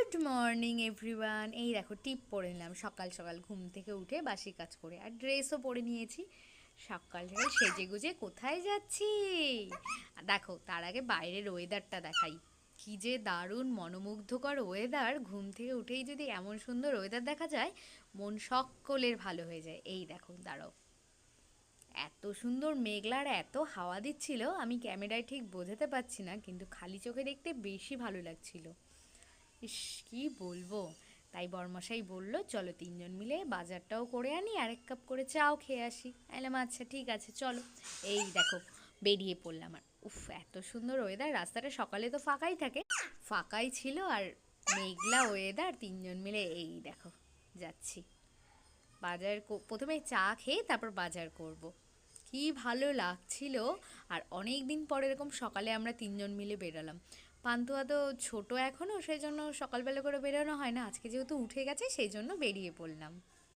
Good morning everyone. এই দেখো টিপ পরে নিলাম সকাল সকাল ঘুম থেকে উঠে বাসি কাজ করে, আর ড্রেসও পরে নিয়েছি। সকাল সকাল সেজে গুজে কোথায় যাচ্ছি দেখো, তার আগে বাইরের ওয়েদারটা দেখাই। কি যে দারুণ মনোমুগ্ধকর ওয়েদার! ঘুম থেকে উঠেই যদি এমন সুন্দর ওয়েদার দেখা যায়, মন সকলের ভালো হয়ে যায়। এই দেখো, দাঁড়াও, এত সুন্দর মেঘলা আর এত হাওয়া দিচ্ছিল, আমি ক্যামেরায় ঠিক বোঝাতে পারছি না, কিন্তু খালি চোখে দেখতে বেশি ভালো লাগছিল। ইস, কি বলবো! তাই বরমশাই বলল, চলো তিনজন মিলে বাজারটাও করে আনি, আর এক কাপ করে চাও খেয়ে আসি। এলাম, আচ্ছা ঠিক আছে চলো। এই দেখো, বেরিয়ে পড়লাম। আর উফ, এত সুন্দর ওয়েদার! রাস্তাটা সকালে তো ফাঁকাই থাকে, ফাঁকাই ছিল, আর মেঘলা ওয়েদার, তিনজন মিলে এই দেখো যাচ্ছি বাজার। প্রথমে চা খেয়ে তারপর বাজার করব। কি ভালো লাগছিল! আর অনেক দিন পর এরকম সকালে আমরা তিনজন মিলে বেরোলাম। পান্তুয়া তো ছোট এখনও, সেই জন্য সকালবেলা করে বেরোনো হয় না। আজকে যেহেতু উঠে গেছে, সেই জন্য বেরিয়ে পড়লাম।